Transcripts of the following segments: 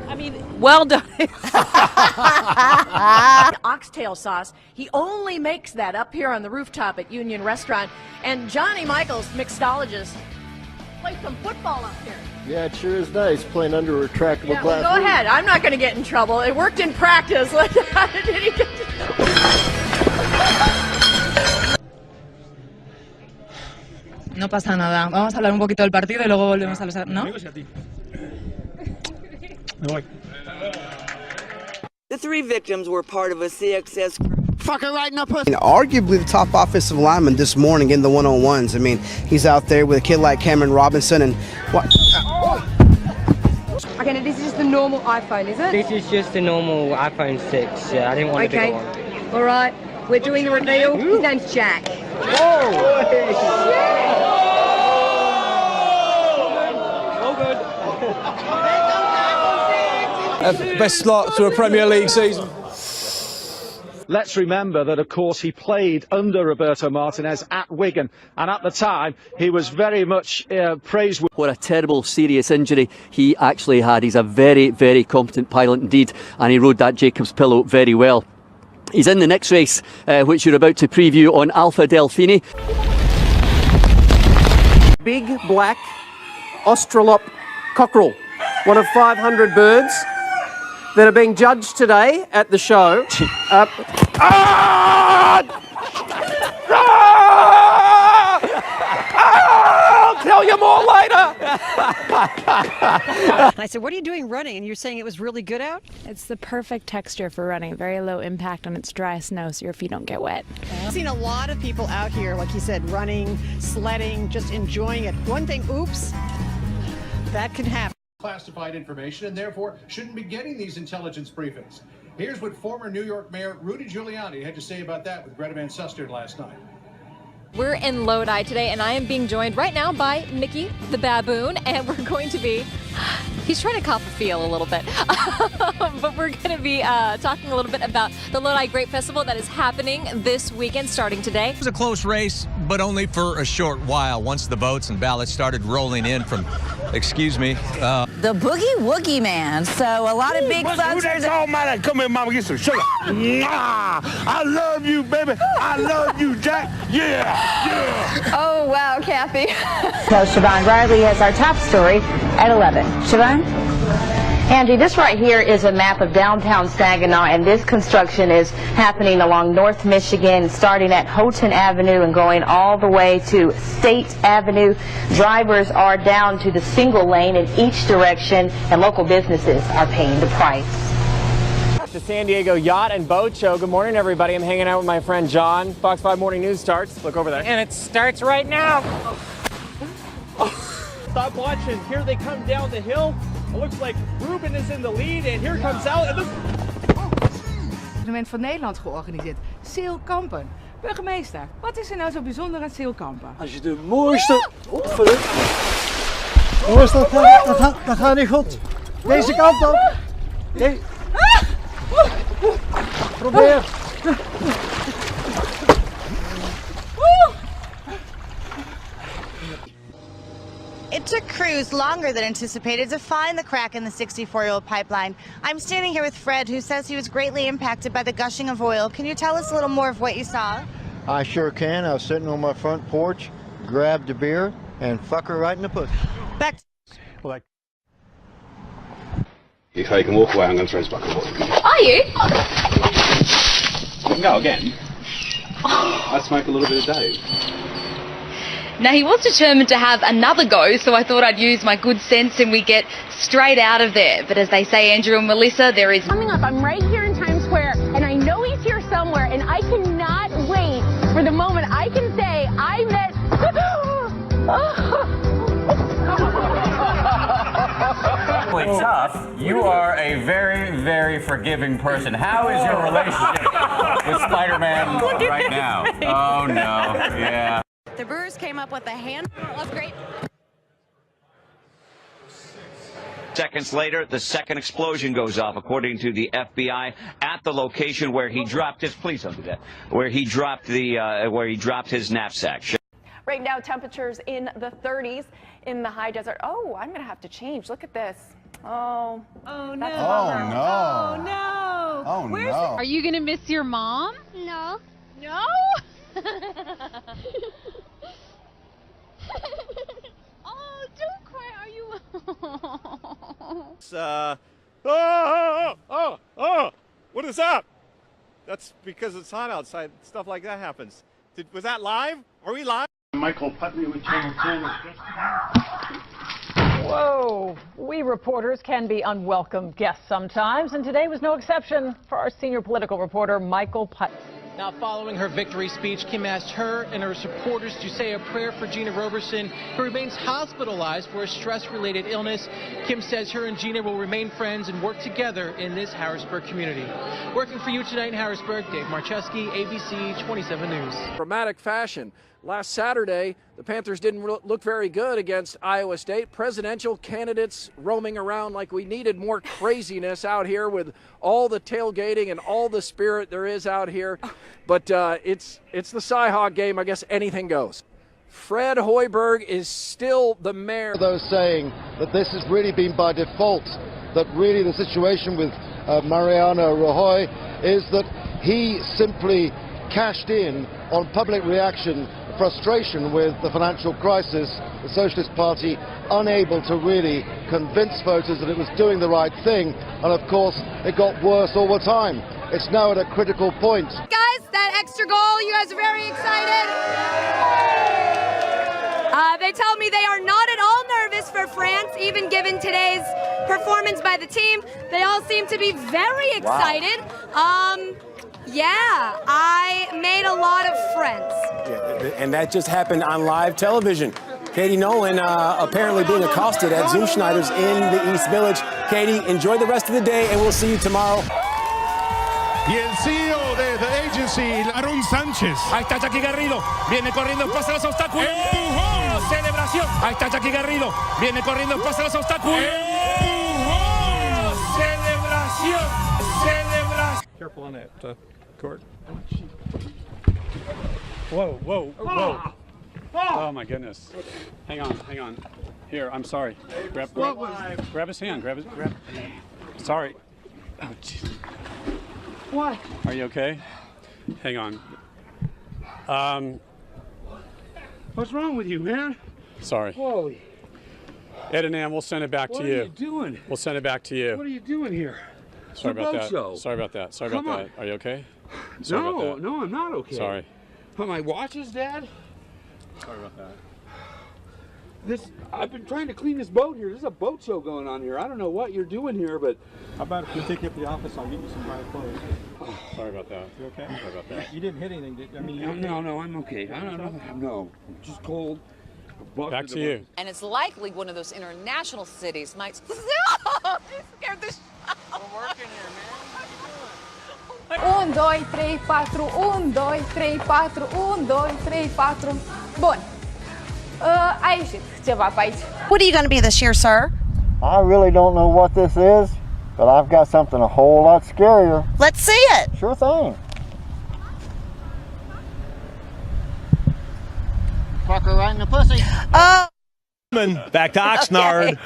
I mean, well done. Oxtail sauce. He only makes that up here on the rooftop at Union Restaurant. And Johnny Michaels, mixologist, plays some football up here. Yeah, it sure is nice playing under a retractable glass. Well, go ahead. I'm not going to get in trouble. It worked in practice. How did he get to... No pasa nada. Vamos a hablar un poquito del partido y luego volvemos a los... ¿No? The three victims were part of a CXS Fucking right in the pussy. Arguably the top offensive lineman this morning in the one-on-ones. I mean, he's out there with a kid like Cameron Robinson and what? Okay, now this is just the normal iPhone, is it? This is just a normal iPhone 6. Yeah, I didn't want to do one. All right. We're doing the reveal. His name's Jack. Best start to a Premier League season. Let's remember that, of course, he played under Roberto Martinez at Wigan, and at the time he was very much praised. What a terrible, serious injury he actually had. He's a very, very competent pilot indeed, and he rode that Jacob's Pillow very well. He's in the next race, which you're about to preview on Alpha Delfini. Big black Australop cockerel, one of 500 birds that are being judged today at the show. I'll tell you more later. I said, what are you doing running? And you're saying it was really good out? It's the perfect texture for running. Very low impact on its dry snow so your feet don't get wet. I've seen a lot of people out here, like you said, running, sledding, just enjoying it. One thing, oops, that can happen. Classified information and therefore shouldn't be getting these intelligence briefings. Here's what former New York Mayor Rudy Giuliani had to say about that with Greta Van Susteren last night. We're in Lodi today, and I am being joined right now by Mickey the baboon, and we're going to be, he's trying to cop a feel a little bit, but we're going to be talking a little bit about the Lodi Grape Festival that is happening this weekend, starting today. It was a close race, but only for a short while. Once the votes and ballots started rolling in from, excuse me, the Boogie Woogie Man. So a lot of big thumbs. Come here, mama, get some sugar. I love you, baby. I love you, Jack. Yeah. Oh, wow, Kathy. So Siobhan Riley has our top story at 11. Siobhan? Angie, this right here is a map of downtown Saginaw, and this construction is happening along North Michigan, starting at Houghton Avenue and going all the way to State Avenue. Drivers are down to the single lane in each direction, and local businesses are paying the price. The San Diego Yacht and Boat Show. Good morning, everybody. I'm hanging out with my friend John. Fox 5 Morning News starts. Look over there. And it starts right now. Stop watching. Here they come down the hill. It looks like Ruben is in the lead, and here comes out. Het evenement van Nederland georganiseerd. Zeilkampen. Burgemeester, wat is er nou zo bijzonder aan zeilkampen? Als je de mooiste... Jongens, dat gaat niet goed. Deze kant op. Probeer. It took crews longer than anticipated to find the crack in the 64-year-old pipeline. I'm standing here with Fred, who says he was greatly impacted by the gushing of oil. Can you tell us a little more of what you saw? I sure can. I was sitting on my front porch, grabbed a beer, and fuck her right in the pussy. Back. If I can walk away, I'm going to throw his bucket of oil. Are you? You can go again. I smoke a little bit a day. Now, he was determined to have another go, so I thought I'd use my good sense and we get straight out of there. But as they say, Andrew and Melissa, there is... Coming up, I'm right here in Times Square, and I know he's here somewhere, and I cannot wait for the moment I can say I met... Tough. You are a very, very forgiving person. How is your relationship with Spider-Man right now? Oh, no. Yeah. The Brewers came up with a handful of great... Seconds later, the second explosion goes off, according to the FBI, at the location where he dropped his... Please don't do that. Where he dropped his knapsack. Right now, temperatures in the 30s in the high desert. Oh, I'm going to have to change. Look at this. Oh no. That's a bummer. Oh no. Oh, Where's no. Are you going to miss your mom? No. No? Oh, don't cry. Are you? What is that? That's because it's hot outside. Stuff like that happens. Was that live? Are we live? Michael Putney with Channel 2. Whoa. We reporters can be unwelcome guests sometimes, and today was no exception for our senior political reporter, Michael Putney. Now, following her victory speech, Kim asked her and her supporters to say a prayer for Gina Roberson, who remains hospitalized for a stress-related illness. Kim says her and Gina will remain friends and work together in this Harrisburg community. Working for you tonight in Harrisburg, Dave Marcheski, ABC 27 News. Dramatic fashion. Last Saturday, the Panthers didn't look very good against Iowa State. Presidential candidates roaming around like we needed more craziness out here with all the tailgating and all the spirit there is out here. But it's the Cy-Hawk game. I guess anything goes. Fred Hoiberg is still the mayor. Those saying that this has really been by default, that really the situation with Mariano Rajoy is that he simply cashed in on public reaction, frustration with the financial crisis, the Socialist Party unable to really convince voters that it was doing the right thing, and of course it got worse all the time. It's now at a critical point. Guys, that extra goal, you guys are very excited. They tell me they are not at all nervous for France, even given today's performance by the team. They all seem to be very excited. Wow. Yeah, I made a lot of friends. Yeah, and that just happened on live television. Katie Nolan apparently being accosted at Zoom Schneider's in the East Village. Katie, enjoy the rest of the day, and we'll see you tomorrow. Y el CEO de The Agency, Aaron Sánchez. Ahí está Jackie Garrido. Viene corriendo, pasa los obstáculos. ¡Empujón! Celebración. Ahí está Jackie Garrido. Viene corriendo, pasa los obstáculos. ¡Empujón! Celebración. Celebración. Careful on that court. Whoa, whoa, whoa. Oh my goodness. Hang on. Here, I'm sorry. Grab his hand. Grab. Sorry. Oh, jeez. What? Are you okay? Hang on. What's wrong with you, man? Sorry. Whoa. Ed and Ann, we'll send it back to you. What are you doing? We'll send it back to you. What are you doing here? Sorry about that. Show. Sorry about that. Sorry Come about on. that. Are you okay? Sorry about that. No, I'm not okay. Sorry. But my watches, Dad? Sorry about that. I've been trying to clean this boat here. There's a boat show going on here. I don't know what you're doing here, but How about if we take you up to the office? I'll get you some dry clothes. Sorry about that. You okay? Sorry about that. You didn't hit anything, did you? I mean, no, I'm okay. I don't know. No, I'm just cold. Back to you. And it's likely one of those international cities might. No! You scared the shit out. We're working here, man. 1, 2, 3, 4, 1, 2, 3, 4, 1, 2, 3, 4. Bun. A ieșit ceva pe aici. What are you going to be this year, sir? I really don't know what this is, but I've got something a whole lot scarier. Let's see it. Sure thing. Fuck her right in the pussy. Back to Oxnard.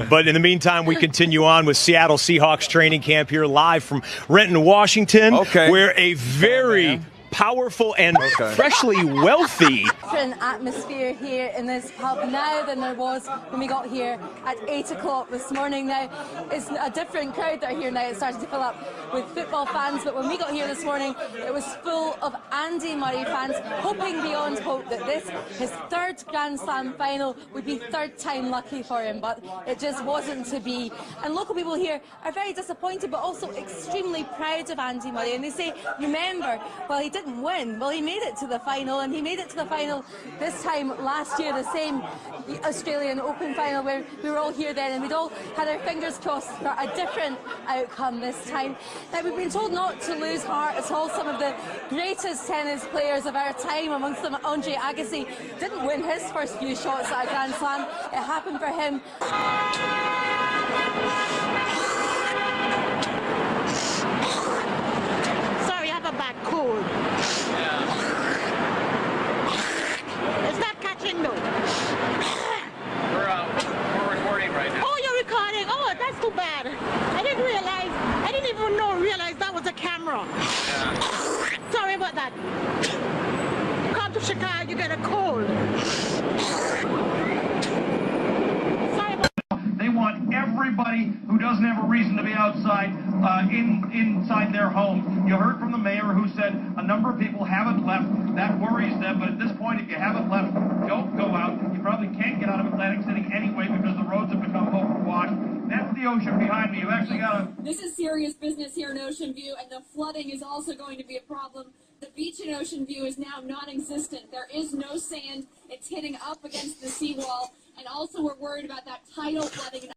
But in the meantime, we continue on with Seattle Seahawks training camp here live from Renton, Washington, where a very powerful and freshly wealthy Different atmosphere here in this pub now than there was when we got here at 8 o'clock this morning. Now it's a different crowd that are here now. It's starting to fill up with football fans, but when we got here this morning it was full of Andy Murray fans, hoping beyond hope that this, his third Grand Slam final, would be third time lucky for him, but it just wasn't to be. And local people here are very disappointed but also extremely proud of Andy Murray, and they say, remember, well, he didn't win, well, he made it to the final, and he made it to the final this time last year, the same Australian Open final where we were all here then and we'd all had our fingers crossed for a different outcome this time. Now, we've been told not to lose heart at all. Some of the greatest tennis players of our time, amongst them Andre Agassi, didn't win his first few shots at a Grand Slam. It happened for him. Sorry, I have a bad cold. It's not catching though. We're recording right now. Oh, you're recording? Oh, God, that's too bad. I didn't even realize that was a camera. Sorry about that. Come to Chicago, you get a cold. They want everybody who doesn't have a reason to be outside inside their home. You heard from the mayor who said a number of people haven't left. That worries them, but at this point, if you haven't left, don't go out. You probably can't get out of Atlantic City anyway because the roads have become overwashed. That's the ocean behind me. You've actually got a... This is serious business here in Ocean View, and the flooding is also going to be a problem. The beach in Ocean View is now non-existent. There is no sand. It's hitting up against the seawall. And also we're worried about that tidal flooding.